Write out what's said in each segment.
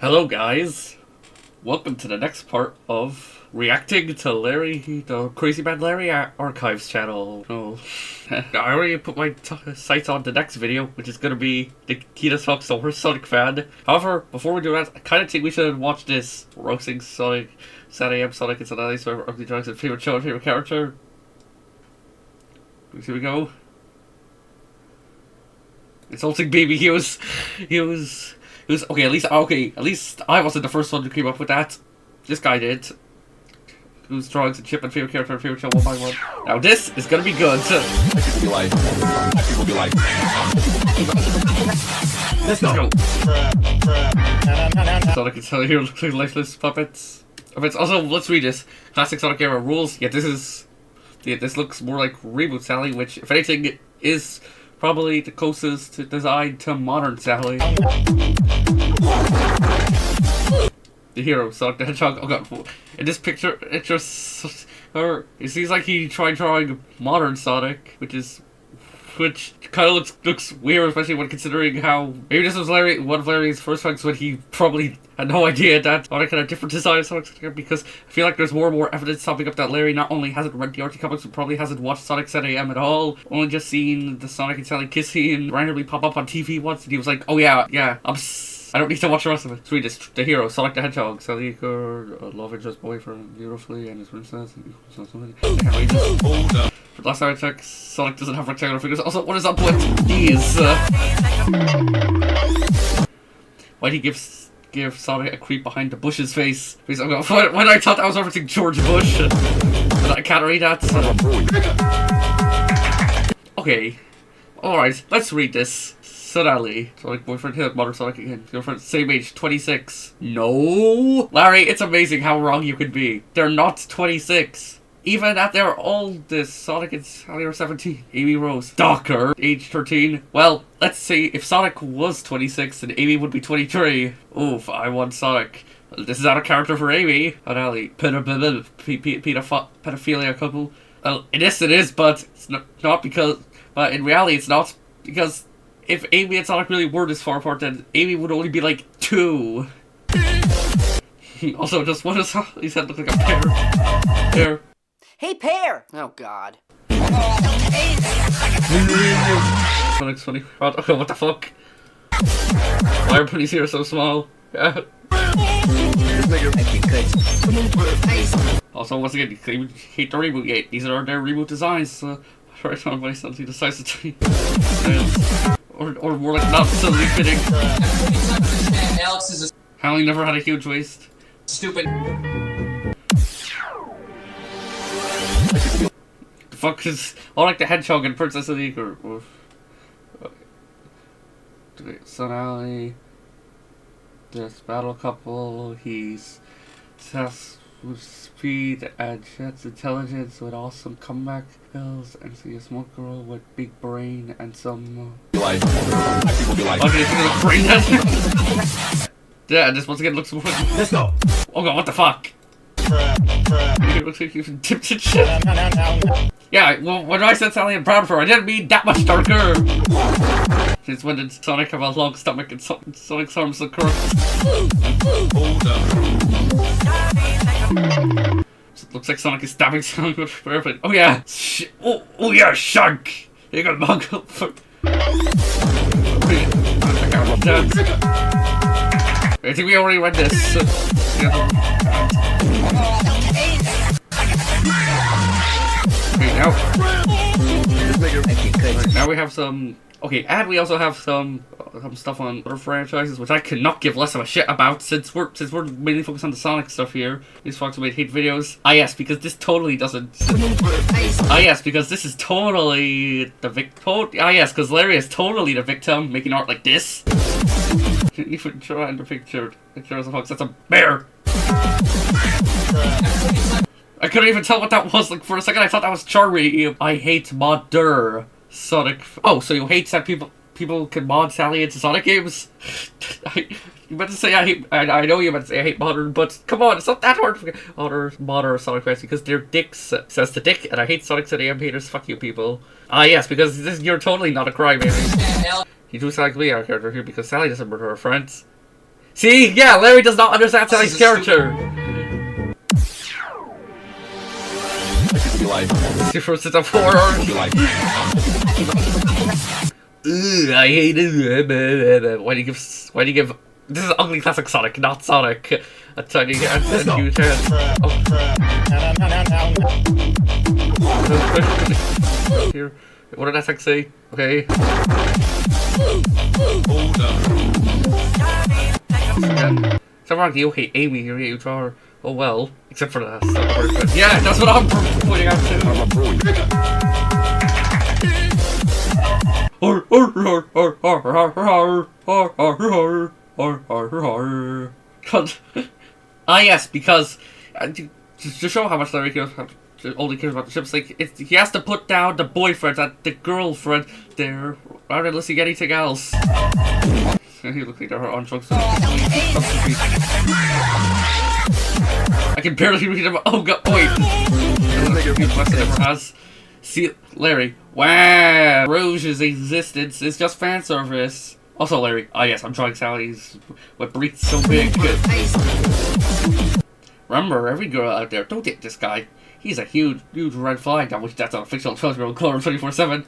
Hello guys, welcome to the next part of reacting to Larry, the Crazy Bad Larry Archives channel. Oh. I already put my sights on the next video, which is going to be the Kita Talks over Sonic fan. However, before we do that, I kind of think we should watch this roasting Sonic, Saturday AM Sonic and Saturday, so Ugly Dragon's favorite show and favorite character. Here we go. Insulting Baby Hughes. Okay, at least I wasn't the first one who came up with that. This guy did. Who's drawings and chip and favorite character and favorite show one by one. Now this is gonna be good. People be like, let's go. Sonic can tell you looks like lifeless puppets. Also, let's read this. Classic Sonic era rules. Yeah, this looks more like Reboot Sally, which, if anything, is probably the closest design to modern Sally. The hero, Sonic the Hedgehog. Oh god, in this picture, it just it seems like he tried drawing modern Sonic, which kind of looks weird, especially when considering how maybe this was one of Larry's first times when he probably had no idea that Sonic had a different design of Sonic, because I feel like there's more and more evidence popping up that Larry not only hasn't read the RT comics, but probably hasn't watched Sonic 7 AM at all, only just seen the Sonic and Sally kiss scene randomly pop up on TV once, and he was like, oh yeah, I don't need to watch the rest of it. Let's read this. The hero, Sonic the Hedgehog, Sally, love interest boyfriend, beautifully, and his princess. For the last time I checked, Sonic doesn't have rectangular fingers. Also, what is up with these? Why'd he give Sonic a creep behind the Bush's face? When I thought I was referencing George Bush, but I can't read that. Okay, alright, let's read this. Sally, Sonic boyfriend, hit modern Sonic again. Girlfriend, same age, 26. No! Larry, it's amazing how wrong you can be. They're not 26. Even at their oldest, Sonic and Sally are 17. Amy Rose, Docker, age 13. Well, let's say if Sonic was 26, then Amy would be 23. Oof, I want Sonic. This is out of character for Amy. And Ellie, pedophilia couple. Well, it is, but it's not because. But in reality, it's not because. If Amy and Sonic really were this far apart, then Amy would only be like 2. Also, just what does his head look like a pear? Hey, Pear! Oh, God. Sonic's funny. Okay, what the fuck? Why are Bunny's here so small? Also, once again, you hate the reboot. Yeah, these are their reboot designs. Right on, Bunny suddenly decides to or more like not so fitting. Alex is a Hallie never had a huge waist. stupid. The fuck is all like the Hedgehog and Princess of the Eagle. Son Alley. This battle couple. He's obsessed with speed and Jet's intelligence with awesome comeback skills, and see a small girl with big brain and some People be like, okay, brain has yeah, this once again looks more let's go. oh god, what the fuck? It looks like you've been dipped in shit. Yeah, well, when I said Sally and Brown for, I didn't mean that much darker. Since when did Sonic have a long stomach and Sonic's arms look crooked? Hold up. It looks like Sonic is stabbing Sonic with a airplane. Oh yeah! Oh yeah, Shark! You got a mug up for... I think we already read this. Okay, now we have some... Okay, and we also have some stuff on other franchises, which I cannot give less of a shit about, since we're mainly focused on the Sonic stuff here. These folks made hate videos. Ah yes, because this totally doesn't. Ah yes, because this is totally the victim. Ah yes, because Larry is totally the victim, making art like this. Even trying to picture as a fox. That's a bear. I couldn't even tell what that was. Like for a second, I thought that was Charlie. I hate modder Sonic. Oh, so you hate that people can mod Sally into Sonic games? You meant to say I hate. I know you meant to say I hate modern, but come on, it's not that hard to forget. Modern Sonic fans because they're dicks. Says the dick, and I hate Sonic City AM haters. Fuck you, people. Ah yes, because you're totally not a crybaby. You do sound like me, our character here, because Sally doesn't murder her friends. See? Yeah, Larry does not understand Sally's character. Super sit up horror. I hate it. Why do you give this is ugly classic Sonic, not Sonic. A tiny huge hand. Here. What did that text say? Okay. Hold up. So wrong, you hate Amy, you hate you draw her. Oh well. Except for that. Yeah, that's what I'm pointing out too. Ah yes, because to show how much Larry only cares about the ships, like he has to put down the boyfriend and the girlfriend there rather than listening to anything else. He looks like they're on drugs. I can barely read them. Oh god, wait. Never has. See, Larry. Wow, Rouge's existence is just fan service. Also, Larry. Ah, yes, I'm drawing Sally's. What breathes so big. Remember, every girl out there, don't date this guy. He's a huge red flag. I wish that's a fictional 12-year-old color 24/7.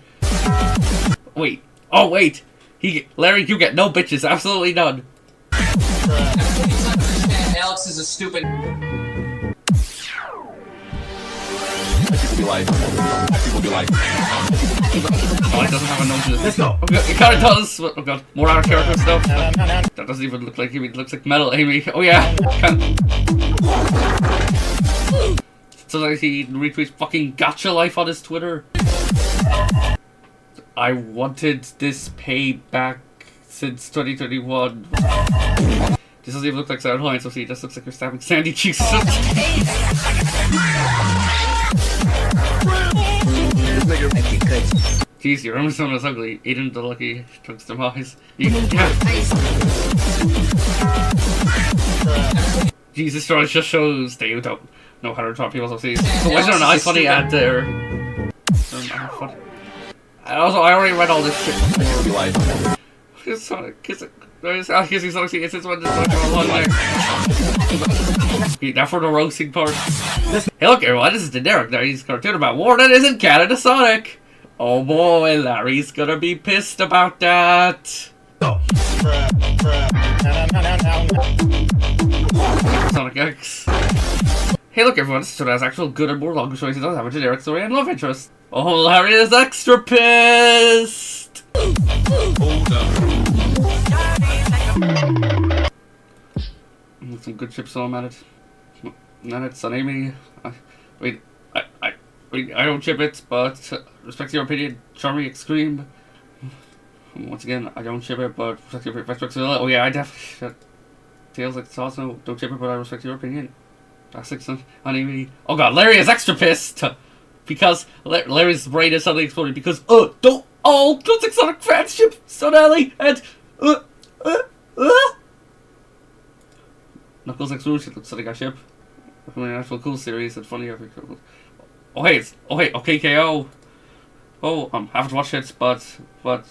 Wait. Oh, wait. Larry, you get no bitches. Absolutely none. Alex is a stupid. Oh, it doesn't have a nose. Let's go. It kind of does. Oh god, more out of character stuff. That doesn't even look like Amy. It looks like metal Amy. Oh yeah. So like he retweets fucking gotcha life on his Twitter. I wanted this payback since 2021. This doesn't even look like Sound Line, so see, it just looks like you're stabbing Sandy cheeks. Jeez, you remember someone that's ugly? Aiden the Lucky took some eyes. Jesus, this just shows that you don't know how to draw people's OCs. So why is there an eye funny ad there? Also, I already read all this shit before. It's Sonic. Kissing Sonic. It's this one. Okay, now for the roasting part. Hey, look, everyone. This is the Derek. Larry's cartoon about war that isn't Canada Sonic. Oh boy, Larry's gonna be pissed about that. Sonic X. Hey, look, everyone. This show has actual good and more longer stories. It does have a generic story and love interest. Oh, Larry is extra pissed. Hold up. Some good chips on at it. Not it, Son Amy. I don't chip it, but respect your opinion, Charmy Extreme. Once again, I don't chip it, but respect your opinion. Oh yeah, I definitely. Tails like sauce. No, don't chip it, but I respect your opinion. Classic Son Amy. Oh god, Larry is extra pissed because Larry's brain is suddenly exploded because don't all Classic Sonic fans ship Son Alley and Knuckles X Rouge. It looks like a ship. Recommend an actual cool series and funny every cool. Oh hey, okay, KO. Oh, I haven't watched it, but I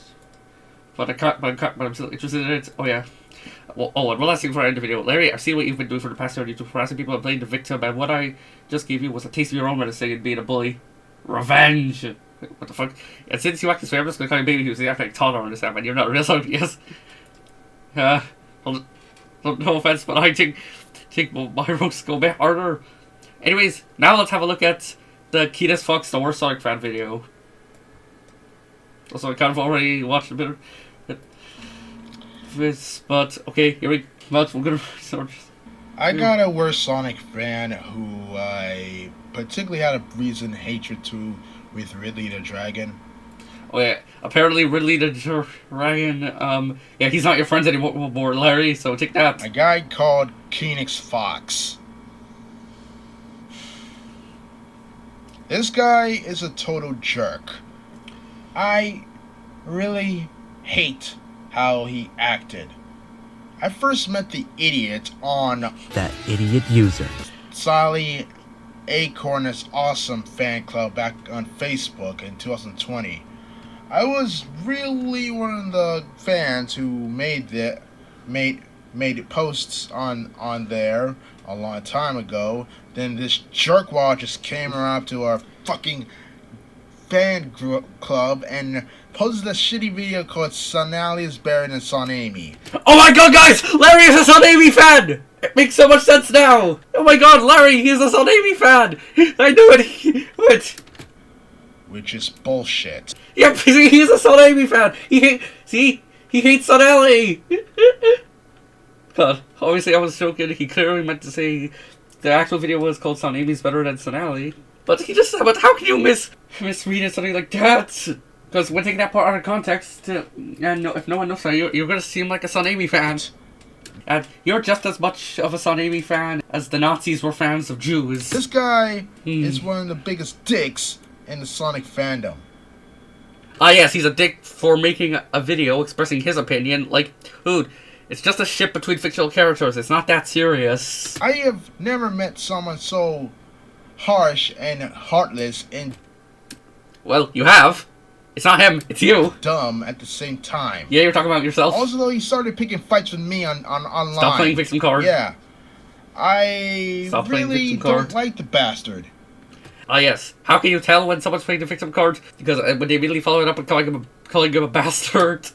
can't, but I'm still interested in it. Oh yeah. Well, and one last thing before I end the video, Larry, I've seen what you've been doing for the past 30 years, harassing people and playing the victim, and what I just gave you was a taste of your own medicine and being a bully. Revenge. What the fuck? And since you act this way, I'm just gonna call you Baby Hughes. You act like taller on this app, and you're not real, so yes. No offense, but I think my roasts go a bit harder. Anyways, now let's have a look at the Ketus Fox, the worst Sonic fan video. Also, I kind of already watched a bit of this, but okay, here we go. We're gonna start. I got a worst Sonic fan who I particularly had a reason hatred to with Ridley the Dragon. Oh yeah, apparently Ridley the Dragon, yeah, he's not your friend anymore, Larry, so take that. A guy called Kenex Fox. This guy is a total jerk. I really hate how he acted. I first met the idiot on that idiot user. Sally Acorn's Awesome fan club back on Facebook in 2020. I was really one of the fans who made made posts on there a long time ago. Then this jerkwad just came around to our fucking club and posted a shitty video called Sonali is better than Son Amy. Oh my god, guys! Larry is a Son Amy fan! It makes so much sense now! Oh my god, Larry, he's a Son Amy fan! I knew it! What? Which is bullshit. Yep, he's a Son Amy fan! He hates Son Ellie! God, obviously I was joking. He clearly meant to say the actual video was called Son Amy's better than Son Ellie. But how can you misread it something like that? Because when taking that part out of context, and if no one knows that, you're gonna seem like a Son Amy fan. And you're just as much of a Son Amy fan as the Nazis were fans of Jews. This guy is one of the biggest dicks in the Sonic fandom. Ah yes, he's a dick for making a video expressing his opinion. Like, dude, it's just a ship between fictional characters. It's not that serious. I have never met someone so harsh and heartless and Well, you have. It's not him, it's you. dumb at the same time. Yeah, you're talking about yourself. Also, though, he started picking fights with me on online. Stop playing victim card. Yeah. I Stop playing really victim card. don't like the bastard. Ah yes. How can you tell when someone's playing the victim card? Because when they immediately follow it up with calling him a bastard.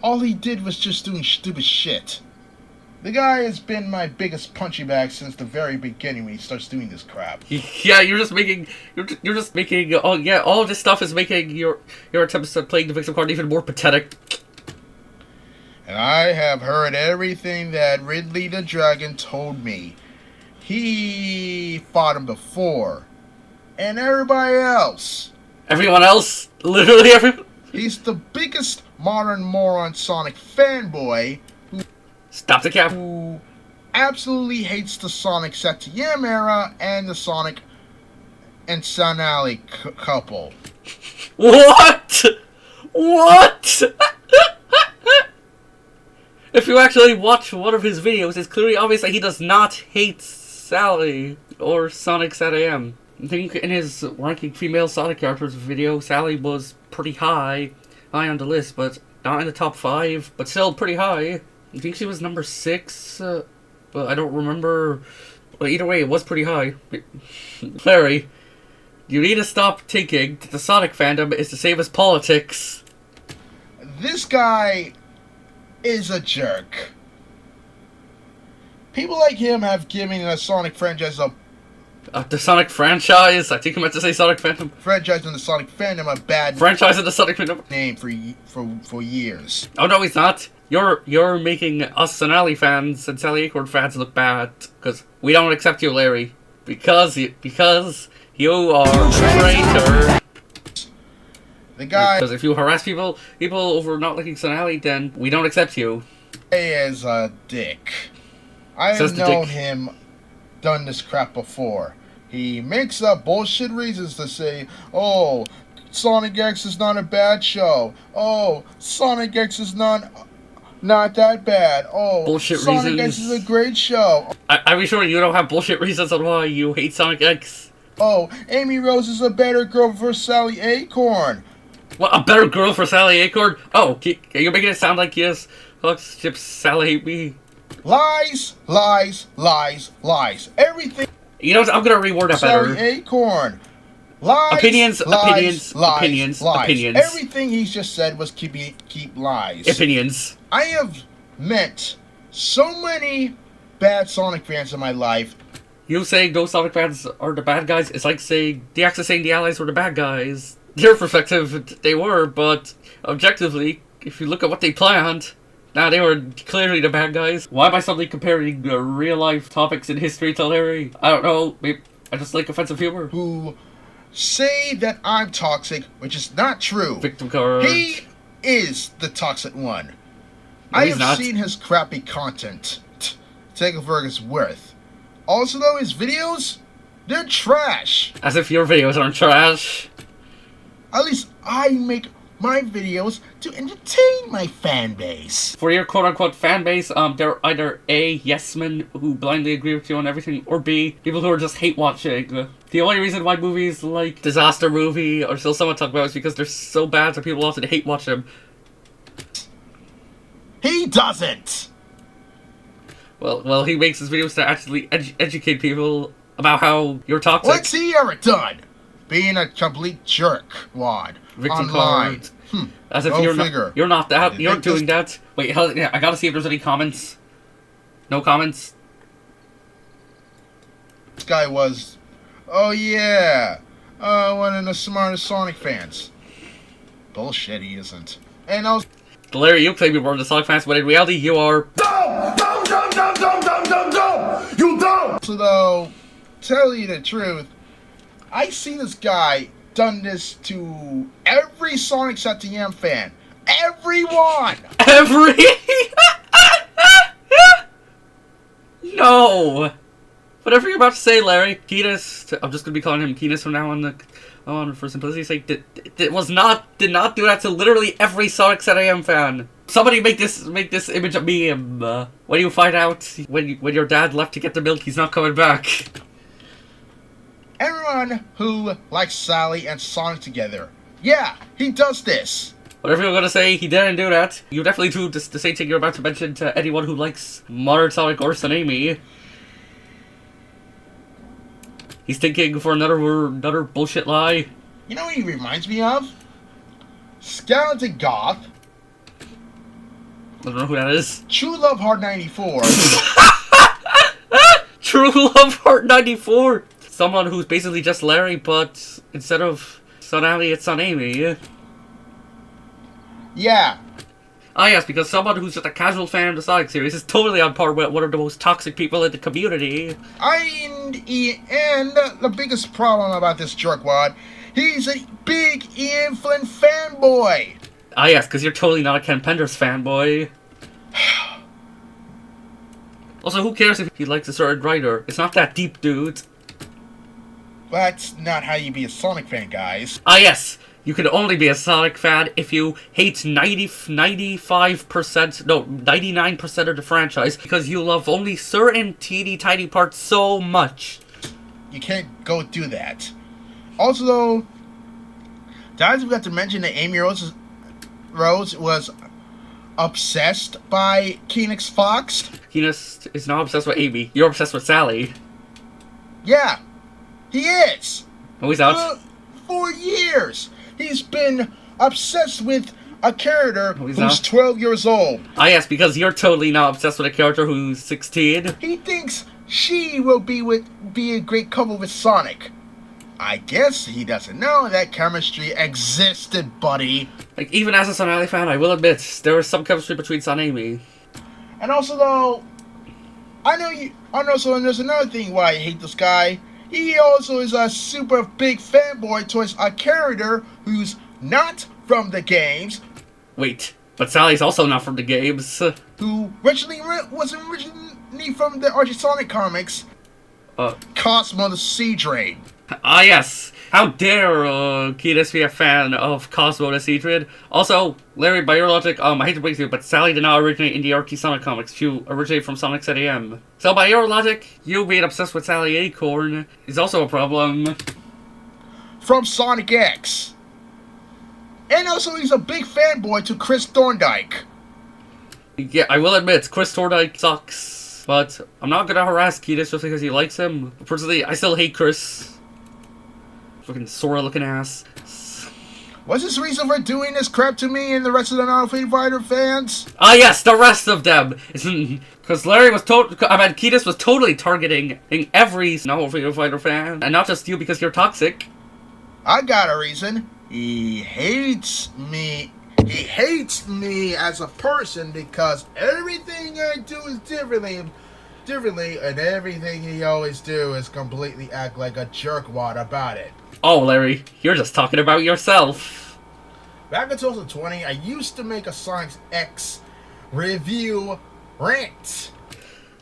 All he did was just doing stupid shit. The guy has been my biggest punching bag since the very beginning when he starts doing this crap. Yeah, you're just making. Oh yeah, all of this stuff is making your attempts at playing the victim card even more pathetic. And I have heard everything that Ridley the Dragon told me. He fought him before. And everybody else. Everyone else, literally everyone. He's the biggest modern moron Sonic fanboy Stop the cap. who absolutely hates the Sonic ZTM era and the Sonic and Sun Alley couple. What? What? If you actually watch one of his videos, it's clearly obvious that he does not hate Sally or Sonic ZAM. I think in his ranking female Sonic characters video, Sally was pretty high on the list, but not in the top 5, but still pretty high. I think she was number 6, but I don't remember. But either way, it was pretty high. Larry, you need to stop thinking that the Sonic fandom is the same as politics. This guy is a jerk. People like him have given the Sonic franchise The Sonic franchise? I think I meant to say Sonic Phantom. franchise and the Sonic fandom a bad Franchise of the Sonic Phantom. name for years. Oh no, he's not. You're making us Sonali fans and Sally Acorn fans look bad because we don't accept you, Larry, because you are a traitor. The guy Because if you harass people over not liking Sonali, then we don't accept you. is a dick. I Says have the known dick. him done this crap before. He makes up bullshit reasons to say, "Oh, Sonic X is not a bad show. Oh, Sonic X is not that bad. Oh, Bullshit Sonic reasons. X is a great show. I'm sure you don't have bullshit reasons on why you hate Sonic X. Oh, Amy Rose is a better girl for Sally Acorn. What, a better girl for Sally Acorn? Oh, you're making it sound like yes, chips Sally me. Lies, lies, lies, lies. Everything You know what? I'm gonna reword that Sally better. Acorn. Lies, Opinions, lies, opinions, lies, opinions, lies. opinions. Everything he's just said was keep lies. Opinions. I have met so many bad Sonic fans in my life. You saying those Sonic fans are the bad guys is like saying the Axis saying the Allies were the bad guys. Their perspective, they were, but objectively, if you look at what they planned, they were clearly the bad guys. Why am I suddenly comparing real life topics in history to Larry? I don't know. Maybe I just like offensive humor. Who say that I'm toxic, which is not true. Victim card. He is the toxic one. No, I he's have not. seen his crappy content. Take it for its worth. Also, though, his videos, they're trash. As if your videos aren't trash. At least I make my videos to entertain my fan base. For your quote-unquote fan base, they're either A, yes men who blindly agree with you on everything, or B, people who are just hate watching. The only reason why movies like Disaster Movie are still somewhat talked about is because they're so bad that people often hate watch them. He doesn't. Well, he makes his videos to actually educate people about how you're toxic. What's he ever done? Being a complete jerk, wad. Victim Online. card. As if Go you're figure. not that. You You're think doing that. Wait, hell, yeah, I gotta see if there's any comments. No comments. This guy was, oh yeah, one of the smartest Sonic fans. Bullshit, he isn't. And also, Larry, you claim you're one of the Sonic fans, but in reality, you are. you don't! So though, tell you the truth, I see this guy done this to every Sonic ZTM fan. Everyone! Every. No! Whatever you're about to say, Larry. Ketis, I'm just gonna be calling him Ketis from now on for simplicity's sake. Did not do that to literally every Sonic ZTM fan. Somebody make this image of me. When you find out when your dad left to get the milk, he's not coming back. Everyone who likes Sally and Sonic together. Yeah, he does this. Whatever you're gonna say, he didn't do that. You definitely do the same thing you're about to mention to anyone who likes modern Sonic or Sanemi. He's thinking for another bullshit lie. You know what he reminds me of? Skeleton Goth, I don't know who that is. True Love Heart 94, True Love Heart 94. Someone who's basically just Larry, but instead of Sonali, it's Sanemi. yeah, Ah yes, because someone who's just a casual fan of the Sonic series is totally on par with one of the most toxic people in the community. and the biggest problem about this jerkwad, he's a big Ian Flynn fanboy. Ah yes, because you're totally not a Ken Penders fanboy. Also, who cares if he likes a certain writer? It's not that deep, dude. That's not how you be a Sonic fan, guys. Ah yes, you can only be a Sonic fan if you hate 99% of the franchise because you love only certain teeny tiny parts so much. You can't go do that. Also, though, I forgot to mention that Amy Rose was obsessed by Phoenix Fox. Kenis is not obsessed with Amy. You're obsessed with Sally. Yeah, he is. Oh, he's out. For years, he's been obsessed with a character Oh, he's who's out. 12 years old. Ah yes, because you're totally not obsessed with a character who's 16. He thinks she will be a great couple with Sonic. I guess he doesn't know that chemistry existed, buddy. Like, even as a Sonali fan, I will admit, there is some chemistry between Son and Amy. And also, though, I know, and there's another thing why I hate this guy. He also is a super big fanboy towards a character who's not from the games, Wait, but Sally's also not from the games. who wasn't originally from the Archie Sonic comics, Cosmo the Sea Drain. Ah yes, how dare Ketis be a fan of Cosmo the Sea Drain. Also, Larry, by your logic, I hate to break it to you, but Sally did not originate in the Archie Sonic comics. She originated from Sonic ZM. So by your logic, you being obsessed with Sally Acorn is also a problem. From Sonic X. And also, he's a big fanboy to Chris Thorndike. Yeah, I will admit, Chris Thorndike sucks. But I'm not gonna harass Ketis just because he likes him. Personally, I still hate Chris. Fucking Sora looking ass. What's his reason for doing this crap to me and the rest of the non-Fighter Fighter fans? Ah yes, the rest of them! Because Larry was Ketis was totally targeting every non-Freedom Fighter fan. And not just you because you're toxic. I got a reason. He hates me. He hates me as a person because everything I do is differently, and everything he always do is completely act like a jerkwad about it. Oh, Larry, you're just talking about yourself. Back in 2020, I used to make a Sonic X review rant.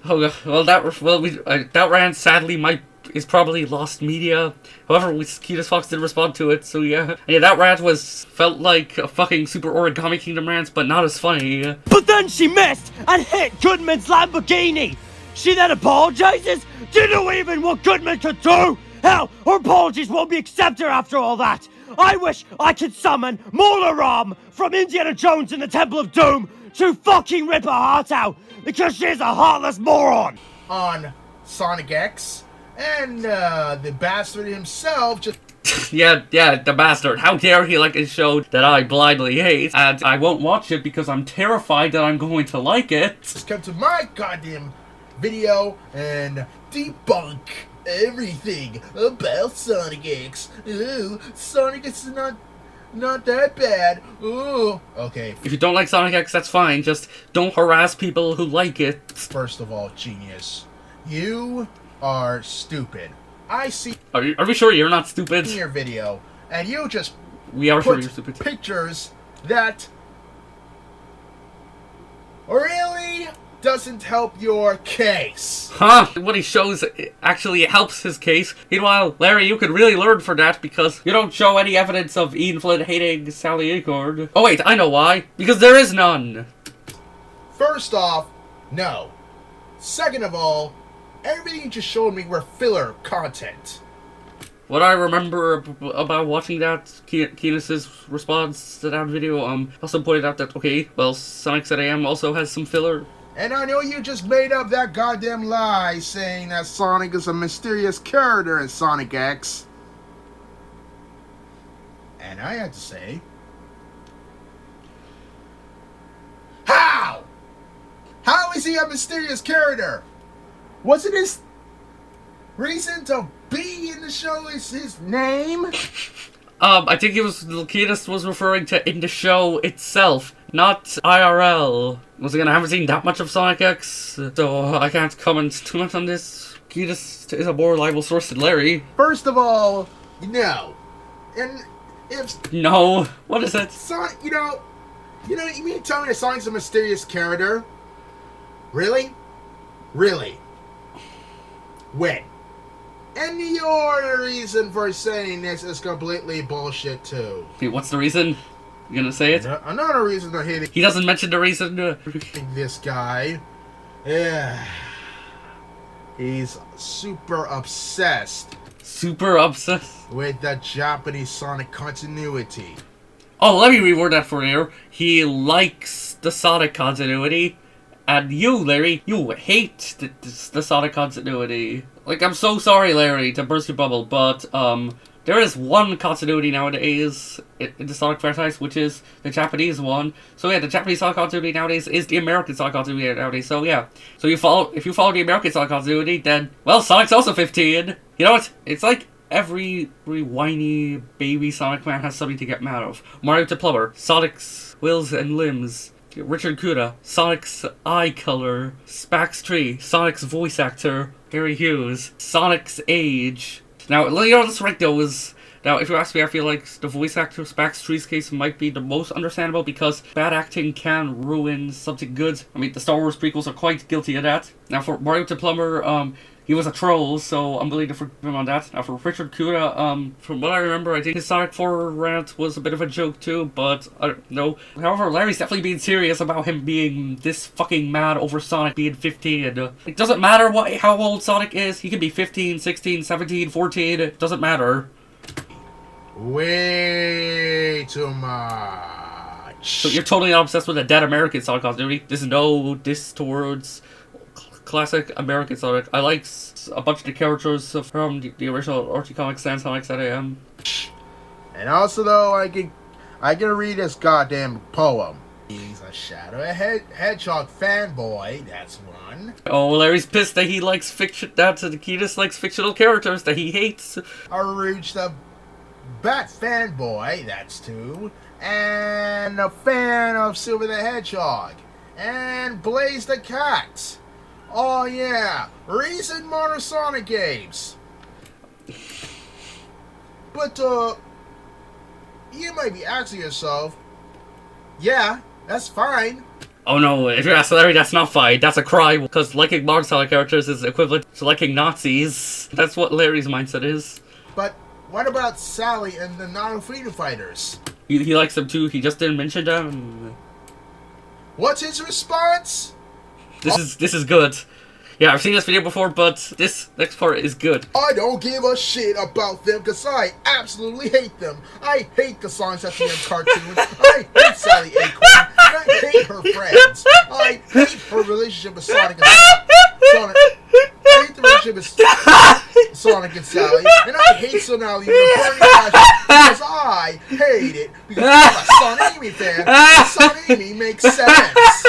Oh, well, that rant sadly is probably lost media. However, Ketis Fox did respond to it, so yeah. Yeah, that rant felt like a fucking Super Origami Kingdom rant, but not as funny. But then she missed and hit Goodman's Lamborghini. She then apologizes? Do you know even what Goodman could do? Hell, her apologies won't be accepted after all that. I wish I could summon Mola Ram from Indiana Jones in the Temple of Doom to fucking rip her heart out because she's a heartless moron! On Sonic X, and the bastard himself just Yeah, the bastard. How dare he like a show that I blindly hate, and I won't watch it because I'm terrified that I'm going to like it. come to my goddamn video and debunk everything about Sonic X. Ooh, Sonic X is not that bad. Ooh. Okay, If you don't like Sonic X, that's fine. Just don't harass people who like it. first of all, genius, you are stupid. I see Are we sure you're not stupid? your video, and you just We are sure put you're stupid. pictures that really doesn't help your case. Huh? What he shows actually helps his case. Meanwhile, Larry, you could really learn from that because you don't show any evidence of Ian Flynn hating Sally Acorn. Oh wait, I know why. Because there is none. First off, no. Second of all, everything you just showed me were filler content. What I remember about watching that, Keenis's response to that video, also pointed out that, okay, well, Sonic ZAM also has some filler. And I know you just made up that goddamn lie saying that Sonic is a mysterious character in Sonic X. And I had to say, how? How is he a mysterious character? Wasn't his reason to be in the show is his name? I think Keenis was referring to in the show itself, not IRL. Once again, I haven't seen that much of Sonic X, so I can't comment too much on this. Keenis is a more reliable source than Larry. First of all, no. And if No, what is it? Sonic, you mean to tell me that Sonic's a mysterious character? Really? Really? When? And your reason for saying this is completely bullshit too. Hey, what's the reason? You gonna say it? Another reason I hate He doesn't mention the reason. this guy. Yeah. He's super obsessed Super obsessed. with the Japanese Sonic continuity. Oh, let me reword that for you. He likes the Sonic continuity, and you, Larry, you hate the Sonic continuity. Like, I'm so sorry, Larry, to burst your bubble, but, there is one continuity nowadays in the Sonic franchise, which is the Japanese one. So yeah, the Japanese Sonic continuity nowadays is the American Sonic continuity nowadays. So yeah, so if you follow the American Sonic continuity, then, well, Sonic's also 15. You know what? It's like every whiny baby Sonic man has something to get mad of. Mario the Plumber, Sonic's Wills and Limbs, Richard Kuda, Sonic's eye color, Spax Tree, Sonic's voice actor, Larry Hughes, Sonic's age. Now, let's rank those. Now, if you ask me, I feel like the voice actor Spax Tree's case might be the most understandable because bad acting can ruin something good. I mean, the Star Wars prequels are quite guilty of that. Now, for Mario the Plumber, he was a troll, so I'm willing to forgive him on that. Now, for Richard Kuda, from what I remember, I think his Sonic 4 rant was a bit of a joke too, but I don't know. However, Larry's definitely being serious about him being this fucking mad over Sonic being 15. It doesn't matter how old Sonic is. He can be 15, 16, 17, 14. It doesn't matter. Way too much. So you're totally obsessed with a dead American Sonic continuity. There's no diss towards classic American Sonic. I like a bunch of the characters from the original Archie Comics and Sonic ZAM. And also, though, I can read this goddamn poem. He's a Shadow Hedgehog fanboy. That's one. Oh, Larry's pissed that he likes fiction. That the Keenis likes fictional characters that he hates. A Rouge the Bat fanboy. That's two. And a fan of Silver the Hedgehog. And Blaze the Cat. Oh yeah, recent modern Sonic games. But you might be asking yourself, yeah, that's fine. Oh no, if you ask Larry, that's not fine. That's a crime, because liking modern Sonic characters is equivalent to liking Nazis. That's what Larry's mindset is. But what about Sally and the non-freedom fighters? He likes them too, he just didn't mention them. What's his response? This is good. Yeah, I've seen this video before, but this next part is good. I don't give a shit about them because I absolutely hate them. I hate the Sonic SSM cartoon. I hate Sally Acorn. And I hate her friends. I hate her relationship with Sonic and Sonic. I hate the relationship with Sonic and Sally. And I hate Sonali with a burning passion because I hate it. Because I'm a Son Amy fan. And Son Amy makes sense.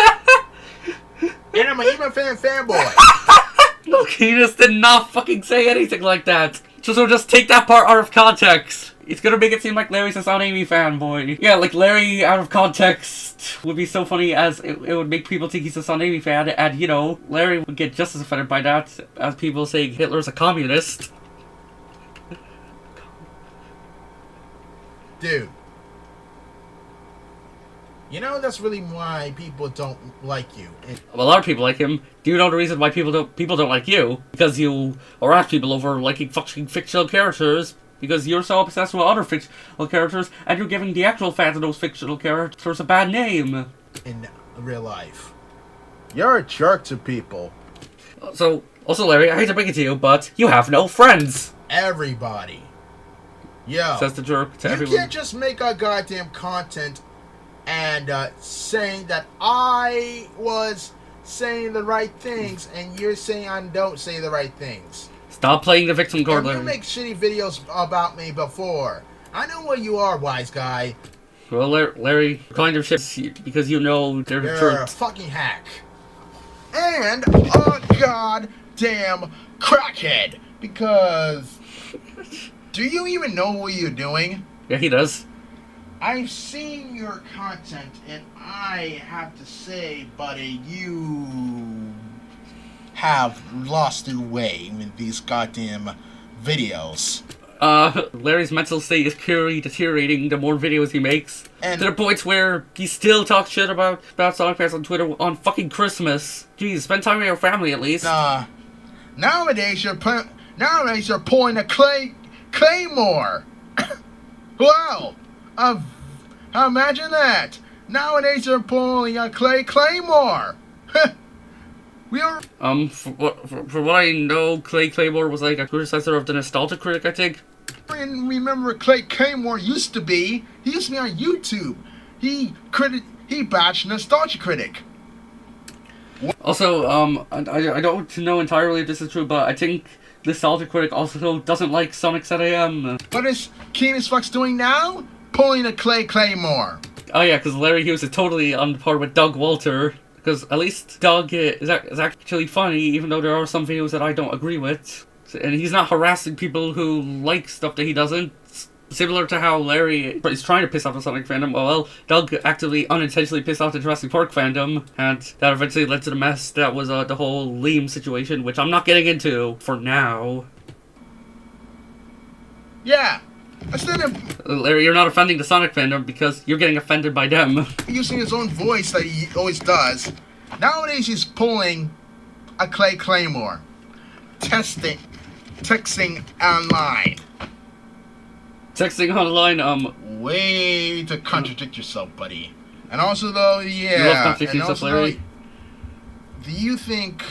And I'm an Ema fan fanboy. Look, he just did not fucking say anything like that. So just take that part out of context. It's gonna make it seem like Larry's a Son Amy fanboy. Yeah, like Larry out of context would be so funny as it would make people think he's a Son Amy fan, and you know, Larry would get just as offended by that as people saying Hitler's a communist. Dude. You know, that's really why people don't like you. A lot of people like him. Do you know the reason why people don't like you? Because you harass people over liking fucking fictional characters. Because you're so obsessed with other fictional characters, and you're giving the actual fans of those fictional characters a bad name. In real life. You're a jerk to people. So, also Larry, I hate to break it to you, but you have no friends. Everybody. Yo. Says the jerk to you everyone. can't just make a goddamn content and saying that I was saying the right things, and you're saying I don't say the right things. Stop playing the victim card, And Larry. you make shitty videos about me before. I know what you are, wise guy. Well, Larry, kind of shit because you know they're You're a jerks. fucking hack. And a goddamn crackhead. Because do you even know what you're doing? Yeah, he does. I've seen your content, and I have to say, buddy, you have lost your way with these goddamn videos. Larry's mental state is clearly deteriorating the more videos he makes. And to the point where he still talks shit about Sonic fans on Twitter on fucking Christmas. Jeez, spend time with your family at least. nowadays you're pulling a claymore. Wow. Imagine that. Nowadays you're pulling a claymore. We are. For what I know, Claymore was like a predecessor of the Nostalgia Critic, I think. Remember Claymore used to be? He used to be on YouTube. He bashed Nostalgia Critic. Also, I don't know entirely if this is true, but I think Nostalgia Critic also doesn't like Sonic SAM. What is Keenus Fox doing now? Pulling a claymore. Oh yeah, because Larry Hughes is totally on par with Doug Walter. Because at least Doug is actually funny, even though there are some videos that I don't agree with. And he's not harassing people who like stuff that he doesn't. Similar to how Larry is trying to piss off the Sonic fandom, well, Doug actively, unintentionally pissed off the Jurassic Park fandom, and that eventually led to the mess that was the whole Liam situation, which I'm not getting into for now. Yeah. Instead of Larry, you're not offending the Sonic fandom because you're getting offended by them. using his own voice that he always does, nowadays he's pulling a claymore. Texting online. Texting online, Way to contradict yourself, buddy. And also, though, You love yeah. contradicting And yourself, also, Larry. though, do you think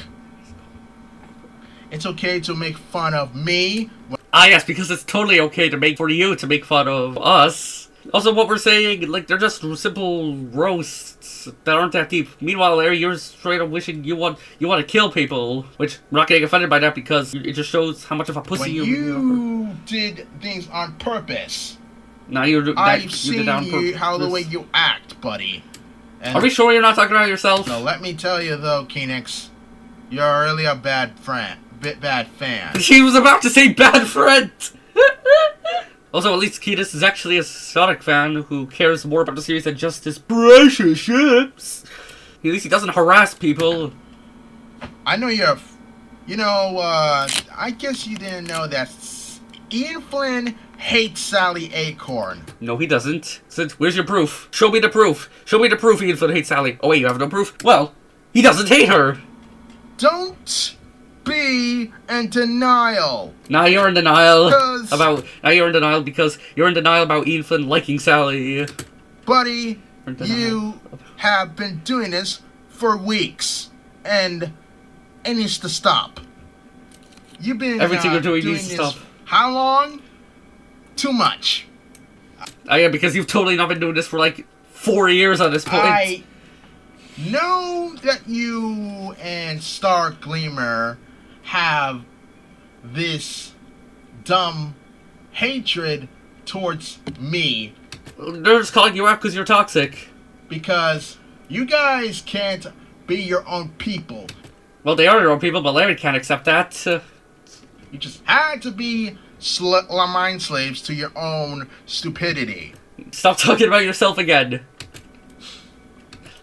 it's okay to make fun of me? Ah, yes, because it's totally okay for you to make fun of us. Also, what we're saying, like, they're just simple roasts that aren't that deep. Meanwhile, Larry, you're straight up wishing you want to kill people, which I'm not getting offended by that because it just shows how much of a pussy When you did things on purpose. Now I've seen how the way you act, buddy. And Are we sure you're not talking about yourself? no, let me tell you though, Kenix, you're really a bad fan. She was about to say bad friend. Also, at least Ketis is actually a Sonic fan who cares more about the series than just his precious ships. At least he doesn't harass people. I know you're. I guess you didn't know that Ian Flynn hates Sally Acorn. No, he doesn't. Where's your proof? Show me the proof. Show me the proof Ian Flynn hates Sally. Oh wait, you have no proof? Well, he doesn't hate her. Don't be in denial. Now you're in denial Because- because you're in denial about Ian Flynn liking Sally. Buddy, You're in denial. you have been doing this for weeks. And It needs to stop. You've been Everything you're doing needs to this stop. how long? Too much. Yeah, because you've totally not been doing this for like 4 years at this point. I know that you and Star Gleamer have this dumb hatred towards me They're just calling you out because you're toxic. because you guys can't be your own people. Well, they are your own people, but Larry can't accept that. You just had to be mind slaves to your own stupidity. Stop talking about yourself again.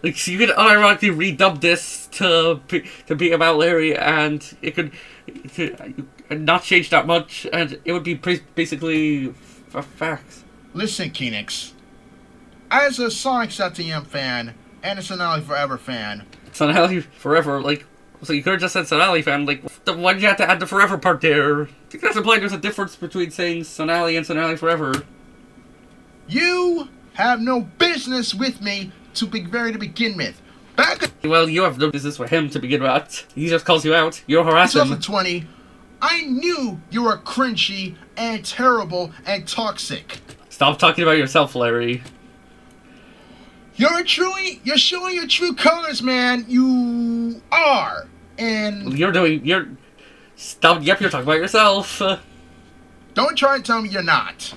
Like, so you could unironically redub this to be about Larry, and it could not change that much, and it would be basically facts. Listen, Keenix. As a Sonic STM fan and a Sonali Forever fan, Sonali Forever, like, so you could have just said Sonali fan, like, why did you have to add the Forever part there? I think that's implied there's a difference between saying Sonali and Sonali Forever. you have no business with me to be very to begin with. Back in Well, you have no business with him to begin with. He just calls you out. You're harassing him. 2020, I knew you were cringy and terrible and toxic. Stop talking about yourself, Larry. You're showing your true colors, man. You are. And Stop, yep, you're talking about yourself. don't try and tell me you're not.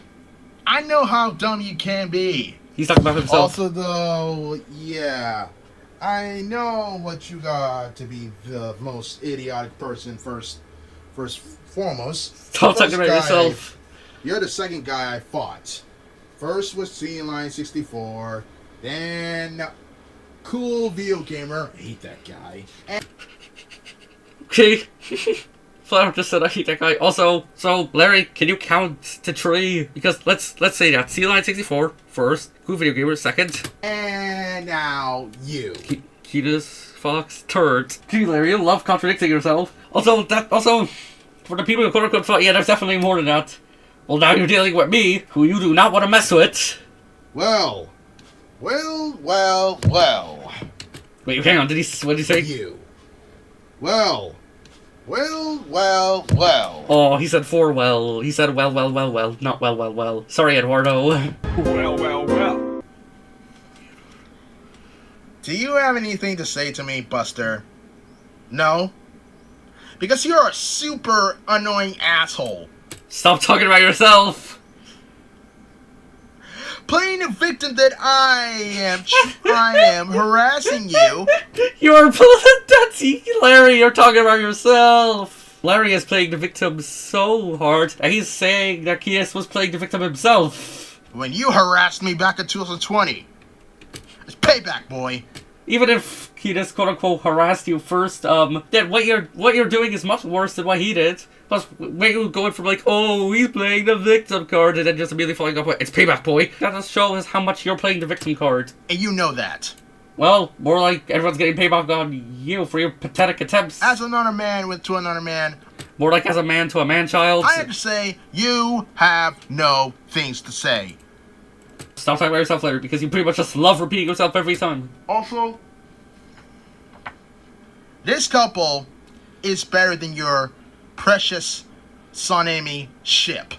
I know how dumb you can be. He's talking about himself. Also, though, yeah, I know what you got to be the most idiotic person first foremost. Stop First talking about guy- yourself. You're the second guy I fought. First was Line 64, then Cool Video Gamer. I hate that guy. And Okay. Flower just said I hate that guy. Also, so Larry, can you count to 3? Because let's say that Line 64 first, Cool Video Gamer second, now you. Ketus Fox third. Gee, Larry, you love contradicting yourself. Also, for the people who quote unquote thought, yeah, there's definitely more than that. Well, now you're dealing with me, who you do not want to mess with. Well. Wait, hang on. What did he say? You. Well. Oh, he said well. He said well, not well. Sorry, Eduardo. Well. Do you have anything to say to me, Buster? No? Because you're a super annoying asshole. Stop talking about yourself. Playing the victim that I am harassing you. You're that's Larry. You're talking about yourself. Larry is playing the victim so hard, and he's saying that Kies was playing the victim himself. When you harassed me back in 2020. It's payback, boy. Even if Kies quote unquote harassed you first, then what you're doing is much worse than what he did. Plus, you going from like, oh, he's playing the victim card, and then just immediately following up with, it's payback, boy. That just shows how much you're playing the victim card. And you know that. Well, more like everyone's getting payback on you for your pathetic attempts. As another man went to another man, More like as a man to a man-child. I have to say, you have no things to say. Stop talking about yourself, Larry, because you pretty much just love repeating yourself every time. Also, this couple is better than your precious Sonami ship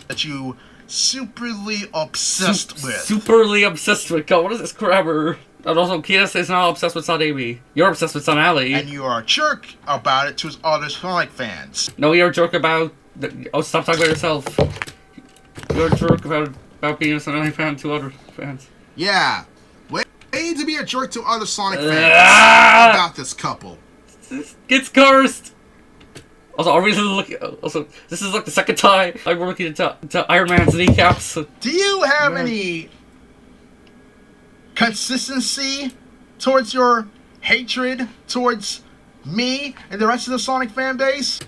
that you superly obsessed with. Superly obsessed with. God, what is this grammar? And also, Kies is not obsessed with Sonami. You're obsessed with Sonali. And you are a jerk about it to his other Sonic fans. No, you're a jerk about... Oh, stop talking about yourself. You're a jerk about being a Sonali fan to other fans. Yeah. Way to be a jerk to other Sonic fans about this couple. It's cursed! Also, are we looking... Also, this is like the second time we're looking into Iron Man's kneecaps. Do you have any consistency towards your hatred towards me and the rest of the Sonic fan base?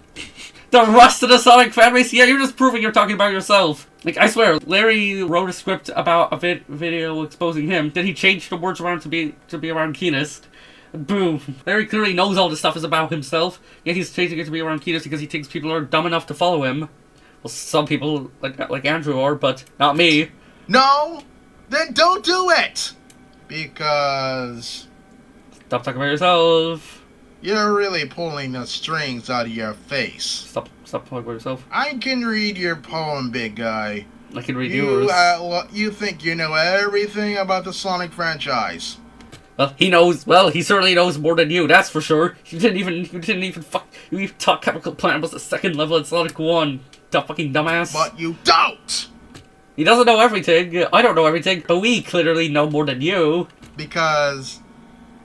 The rest of the Sonic fanbase? Yeah, you're just proving you're talking about yourself. Like, I swear, Larry wrote a script about a video exposing him. Then he changed the words around to be around Keenist. Boom. Larry clearly knows all this stuff is about himself, yet he's changing it to be around Keenist because he thinks people are dumb enough to follow him. Well, some people, like Andrew are, but not me. No? Then don't do it! Because Stop talking about yourself. You're really pulling the strings out of your face. Stop talking about yourself. I can read your poem, big guy. I can read yours. You think you know everything about the Sonic franchise. Well, he knows. Well, he certainly knows more than you. That's for sure. You didn't even thought Chemical Plant was the second level in Sonic 1. The fucking dumbass. But you don't! He doesn't know everything. I don't know everything, but we clearly know more than you. Because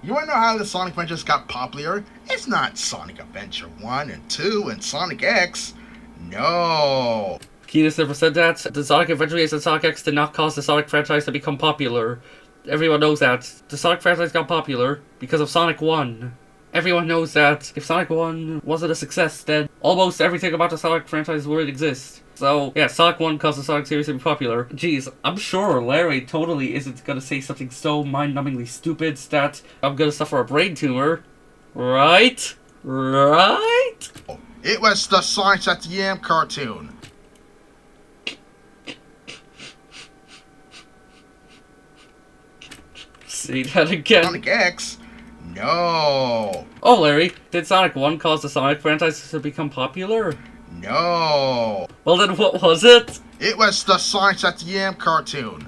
you wanna know how the Sonic franchise got popular? It's not Sonic Adventure 1 and 2 and Sonic X. No. Keenus never said that. The Sonic Adventures and Sonic X did not cause the Sonic franchise to become popular. Everyone knows that. The Sonic franchise got popular because of Sonic 1. Everyone knows that if Sonic 1 wasn't a success, then almost everything about the Sonic franchise wouldn't exist. So, yeah, Sonic 1 caused the Sonic series to be popular. Jeez, I'm sure Larry totally isn't gonna say something so mind-numbingly stupid that I'm gonna suffer a brain tumor. Right? Right? It was the Sonic at the Am cartoon. Say that again. Sonic X? No. Oh, Larry, did Sonic 1 cause the Sonic franchise to become popular? No. Well, then what was it? It was the Sonic at the Am cartoon.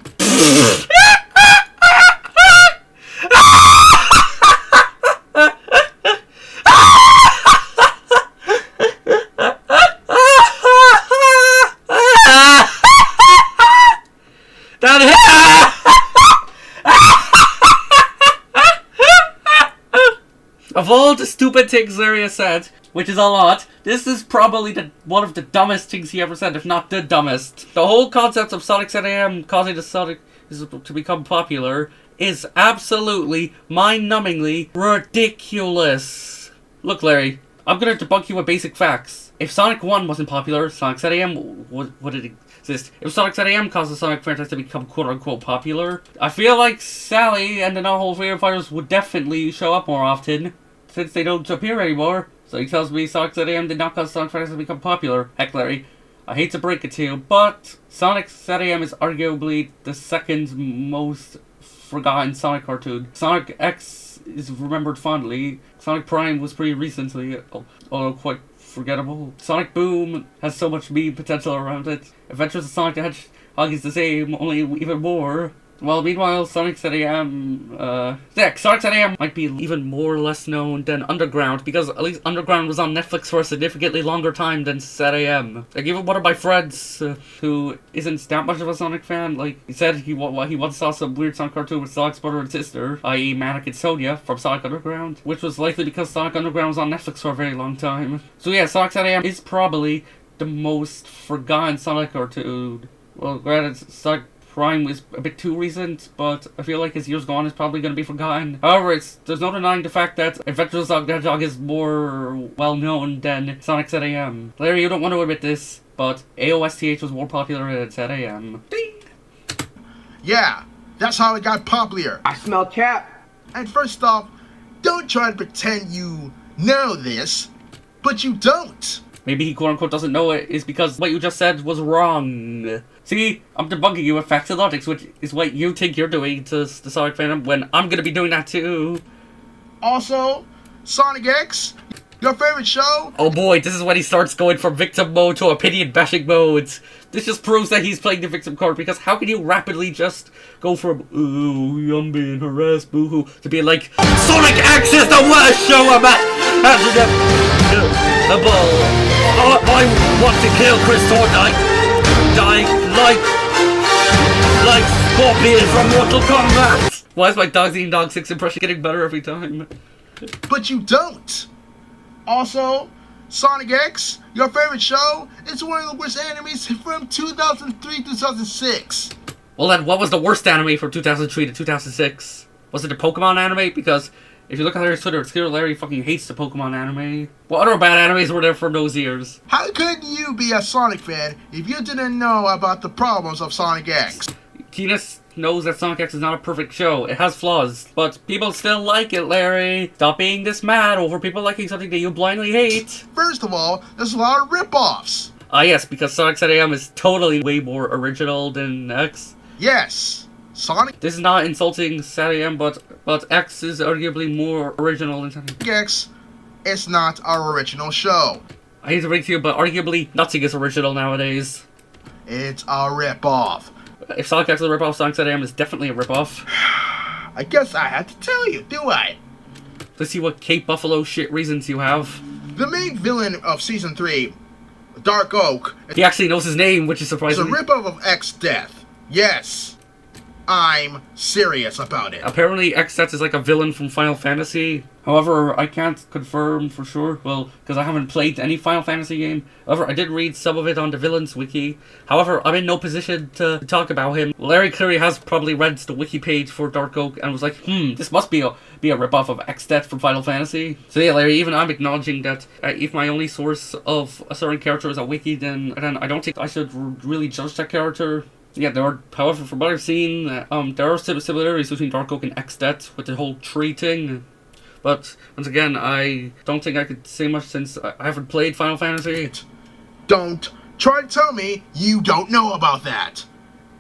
Of all the stupid things Larry has said, which is a lot, this is probably one of the dumbest things he ever said, if not the dumbest. The whole concept of Sonic ZAM causing the Sonic to become popular is absolutely mind-numbingly ridiculous. Look, Larry, I'm gonna debunk you with basic facts. If Sonic 1 wasn't popular, Sonic ZAM wouldn't exist. If Sonic ZAM caused the Sonic franchise to become quote-unquote popular, I feel like Sally and the non-whole Freedom Fighters would definitely show up more often, since they don't appear anymore. So he tells me Sonic ZAM did not cause Sonic franchise to become popular. Heck, Larry, I hate to break it to you, but Sonic ZAM is arguably the second most forgotten Sonic cartoon. Sonic X is remembered fondly. Sonic Prime was pretty recently, although quite forgettable. Sonic Boom has so much meme potential around it. Adventures of Sonic the Hedgehog is the same, only even more. Well, meanwhile, Sonic ZAM, Sonic ZAM might be even more or less known than Underground, because at least Underground was on Netflix for a significantly longer time than ZAM. Like, even one of my friends, who isn't that much of a Sonic fan, like, he said he once saw some weird Sonic cartoon with Sonic's brother and sister, i.e. Manic and Sonia, from Sonic Underground, which was likely because Sonic Underground was on Netflix for a very long time. So yeah, Sonic ZAM is probably the most forgotten Sonic cartoon. Well, granted, Sonic Prime is a bit too recent, but I feel like as years go on, it's probably going to be forgotten. However, there's no denying the fact that Adventures of Sonic the Hedgehog is more well-known than Sonic ZAM. Larry, you don't want to admit this, but AOSTH was more popular than ZAM. Ding! Yeah, that's how it got popular. I smell cat. And first off, don't try to pretend you know this, but you don't. Maybe he quote-unquote doesn't know it is because what you just said was wrong. See, I'm debunking you with facts and logics, which is what you think you're doing to the Sonic fandom when I'm gonna be doing that too. Also, Sonic X, your favorite show? Oh boy, this is when he starts going from victim mode to opinion bashing modes. This just proves that he's playing the victim card, because how can you rapidly just go from, ooh, I'm being harassed, boo-hoo, to being like, Sonic X is the worst show about the ball. I want to kill Chris Thorndyke. Die like Scorpion from Mortal Kombat. Why is my Dogs Eating Dog 6 impression getting better every time? But you don't. Also, Sonic X, your favorite show, is one of the worst animes from 2003-2006. Well then, what was the worst anime from 2003 to 2006? Was it the Pokemon anime? Because if you look at Larry's Twitter, it's clear Larry fucking hates the Pokemon anime. What other bad animes were there from those years? How could you be a Sonic fan if you didn't know about the problems of Sonic X? Keenus knows that Sonic X is not a perfect show. It has flaws, but people still like it, Larry. Stop being this mad over people liking something that you blindly hate. First of all, there's a lot of rip-offs. Ah yes, because Sonic ZAM is totally way more original than X. Yes, Sonic This is not insulting ZAM, but X is arguably more original than Sonic. X It's not our original show. I hate to break to you, but arguably, nothing is original nowadays. It's a ripoff. If Sonic X is a ripoff, Sonic ZM is definitely a ripoff. I guess I had to tell you, do I? Let's see what Cape Buffalo shit reasons you have. The main villain of Season 3, Dark Oak, He actually knows his name, which is is a surprising. ripoff of X-Death. Yes, I'm serious about it. Apparently, X-Death is like a villain from Final Fantasy. However, I can't confirm for sure, well, because I haven't played any Final Fantasy game. However, I did read some of it on the Villains Wiki. However, I'm in no position to talk about him. Larry clearly has probably read the wiki page for Dark Oak and was like, this must be a ripoff of X-Death from Final Fantasy. So yeah, Larry, even I'm acknowledging that if my only source of a certain character is a wiki, then I don't think I should really judge that character. Yeah, however, from what I've seen, there are similarities between Dark Oak and X-Death with the whole tree thing. But, once again, I don't think I could say much since I haven't played Final Fantasy. Don't try to tell me you don't know about that.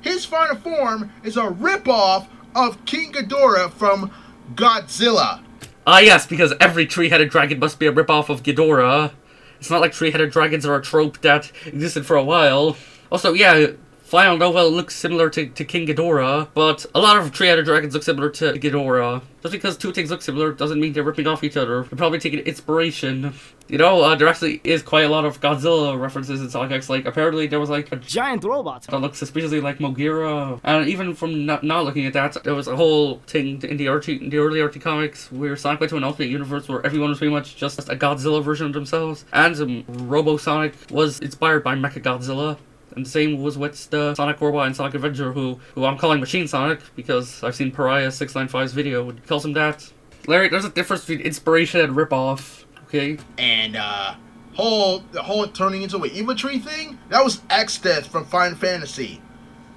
His final form is a ripoff of King Ghidorah from Godzilla. Ah yes, because every three-headed dragon must be a ripoff of Ghidorah. It's not like three-headed dragons are a trope that existed for a while. Also, yeah, Final Novel looks similar to King Ghidorah, but a lot of three-headed dragons look similar to Ghidorah. Just because two things look similar doesn't mean they're ripping off each other. They're probably taking inspiration. You know, there actually is quite a lot of Godzilla references in Sonic X. Like, apparently there was like a Giant robot. that looks suspiciously like Mogira. And even from not looking at that, there was a whole thing in the early Archie comics where Sonic went to an alternate universe where everyone was pretty much just a Godzilla version of themselves. And Robo Sonic was inspired by Mechagodzilla. And the same was with the Sonic Robot and Sonic Adventure, who I'm calling Machine Sonic because I've seen Pariah695's video and he calls him that. Larry, there's a difference between inspiration and ripoff, okay? And the whole turning into an evil tree thing, that was X-Death from Final Fantasy.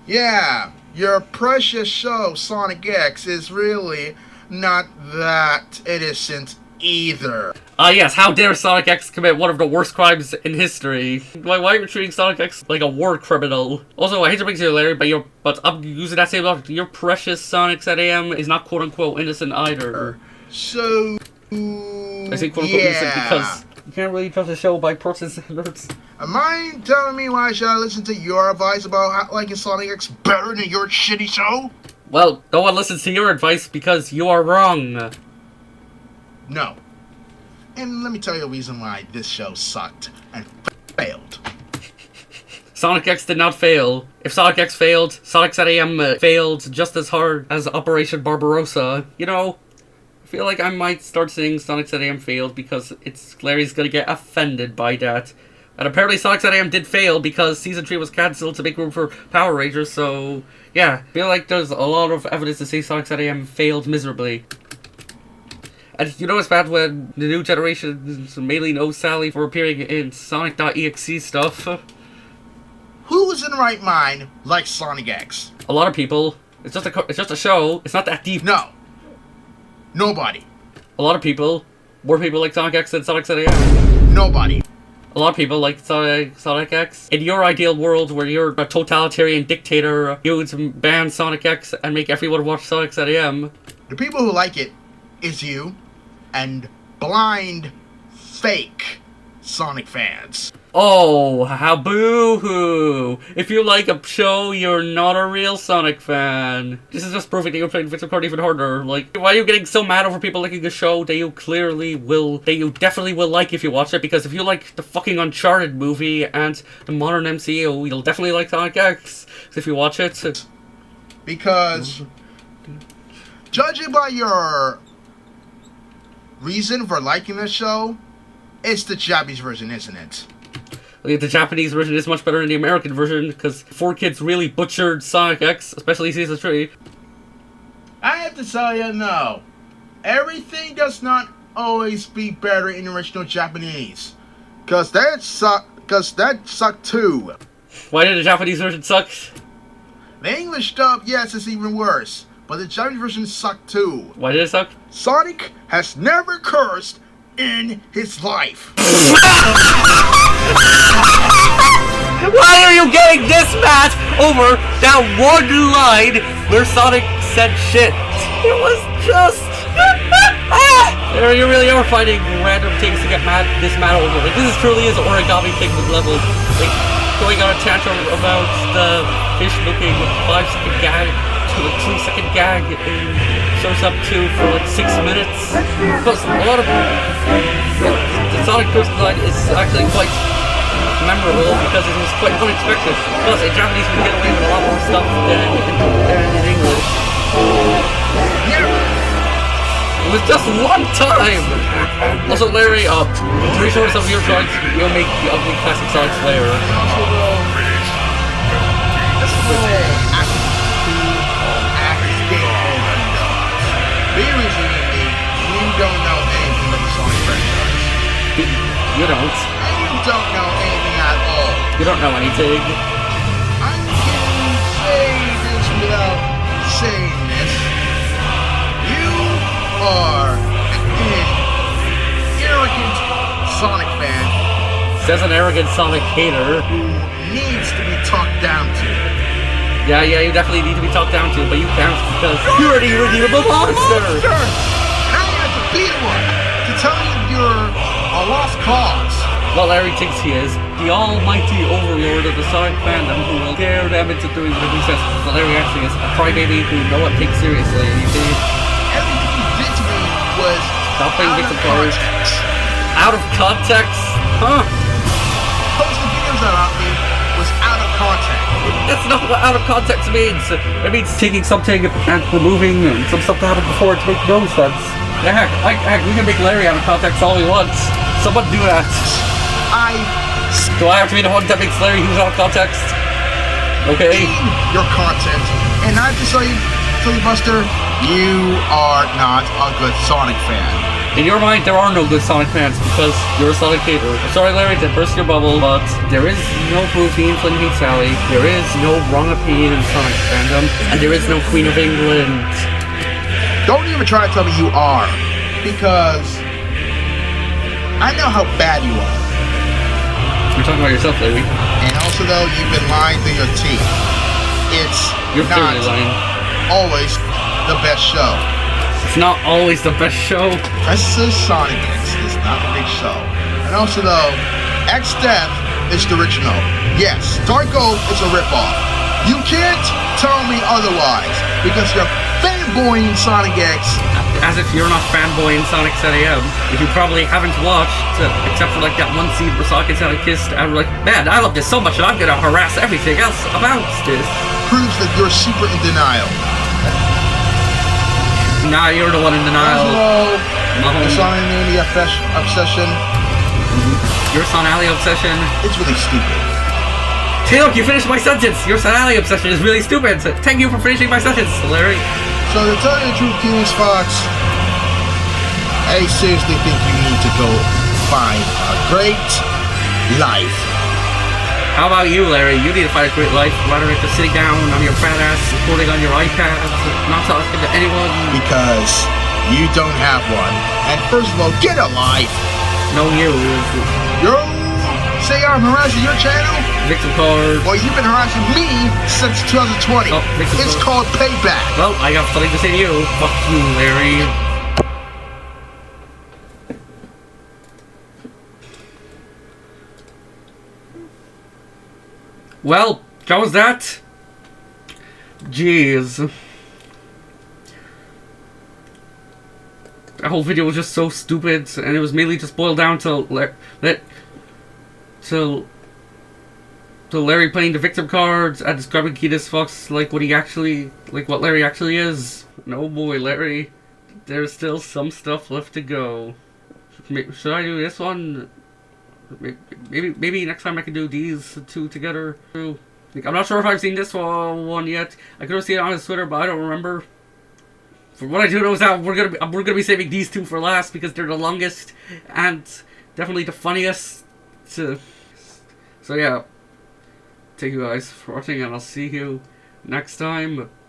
Yeah, your precious show Sonic X is really not that innocent either. Yes, how dare Sonic X commit one of the worst crimes in history? Why are you treating Sonic X like a war criminal? Also, I hate to bring it to you, Larry, but I'm using that same logic. Your precious Sonic ZAM is not quote-unquote innocent either. So, I say quote-unquote innocent because you can't really trust a show by person standards. Am I telling me why should I listen to your advice about liking Sonic X better than your shitty show? Well, no one listens to your advice because you are wrong. No. And let me tell you a reason why this show sucked and failed. Sonic X did not fail. If Sonic X failed, Sonic ZAM failed just as hard as Operation Barbarossa. You know, I feel like I might start saying Sonic ZAM failed because Larry's gonna get offended by that. And apparently Sonic ZAM did fail because Season 3 was cancelled to make room for Power Rangers, so yeah. I feel like there's a lot of evidence to say Sonic ZAM failed miserably. And you know it's bad when the new generation mainly knows Sally for appearing in Sonic.exe stuff. Who is in the right mind likes Sonic X? A lot of people. It's just a show. It's not that deep. No. Nobody. A lot of people. More people like Sonic X than Sonic ZAM. Nobody. A lot of people like Sonic X. In your ideal world where you're a totalitarian dictator, you would ban Sonic X and make everyone watch Sonic ZAM. The people who like it is you and blind, fake Sonic fans. Oh, how boo-hoo! If you like a show, you're not a real Sonic fan. This is just proving that you're playing Victor Card even harder. Like, why are you getting so mad over people liking a show that you definitely will like if you watch it? Because if you like the fucking Uncharted movie and the modern MCU, you'll definitely like Sonic X if you watch it. Because, judging by your reason for liking the show, it's the Japanese version, isn't it? The Japanese version is much better than the American version because 4Kids really butchered Sonic X, especially Season 3. I have to tell you, no. Everything does not always be better in original Japanese. Because that sucked too. Why did the Japanese version suck? The English dub, yes, is even worse. But the Japanese version sucked too. Why did it suck? Sonic has never cursed in his life. Why are you getting this mad over that one line where Sonic said shit? It was just You really are finding random things to get this mad over. Like, this truly is origami pigment level. Like, going on a tantrum about the fish looking 5-second gag to a 2-second gag and shows up to for like 6 minutes. Plus, a lot of the Sonic person design is actually quite memorable because it was quite unexpected. Plus, in Japanese we get away with a lot more stuff than in English. It was just one time! Also, Larry, I'm pretty sure some of your drawings you'll make the ugly classic Sonic Slayer. You don't know anything of the Sonic franchise. You don't. And you don't know anything at all. You don't know anything. I can say this without saying this. You are an arrogant Sonic fan Says an arrogant Sonic hater. who needs to be talked down to. Yeah, you definitely need to be talked down to, but you can't because you're an irredeemable monster! And I have to be the one to tell you you're a lost cause. Well, Larry thinks he is the almighty overlord of the Sonic fandom who will scare them into doing what he says. But Larry actually is a crybaby who no one takes seriously, you see? Everything you did to me was Stop playing out of victim cards. context. Out of context? Huh? Posting videos about me was out of context. That's not what out of context means. It means taking something and removing some stuff that happened before to make no sense. Yeah, heck, we can make Larry out of context all we want. Someone do that. Do I have to be the one that makes Larry Hughes out of context? Okay. Your content, and I have to tell you, Buster, you are not a good Sonic fan. In your mind, there are no good Sonic fans because you're a Sonic hater. I'm sorry, Larry, to burst your bubble, but there is no Protein Flynn Hate Sally, there is no wrong opinion in Sonic fandom, and there is no Queen of England. Don't even try to tell me you are, because I know how bad you are. You're talking about yourself, Larry. And also, though, you've been lying through your teeth. It's You're not clearly lying. always the best show. It's not always the best show. Princess Sonic X is not a great show. And also, though, X-Death is the original. Yes, Dark Gold is a ripoff. You can't tell me otherwise, because you're fanboying Sonic X. As if you're not fanboying Sonic 7am. If you probably haven't watched, except for like that one scene where Sonic and Sonic kissed, and we're like, man, I love this so much that I'm gonna harass everything else about this. Proves that you're super in denial. Nah, you're the one in denial. The Sonic Mania obsession. Your Sonali obsession. It's really stupid. Hey, look, you finished my sentence. Your Sonali obsession is really stupid. Thank you for finishing my sentence, Larry. So to tell you the truth, Genius Fox, I seriously think you need to go find a great life. How about you, Larry? You need to find a great life rather than just sitting down on your fat ass, recording on your iPad, not talking to anyone. Because you don't have one. And first of all, get a life. No, you. You say I'm harassing your channel? Victim card. Well, you've been harassing me since 2020. Oh, victim It's card. called payback. Well, I got something to say to you. Fuck you, Larry. Well, how was that? Jeez. That whole video was just so stupid, and it was mainly just boiled down to Larry playing the victim cards and describing Genius Fox like what Larry actually is. No boy, Larry. There's still some stuff left to go. Should I do this one? Maybe next time I can do these two together. Like, I'm not sure if I've seen this one yet. I could have seen it on his Twitter, but I don't remember. For what I do know is that we're gonna be saving these two for last because they're the longest and definitely the funniest. So yeah, thank you guys for watching, and I'll see you next time.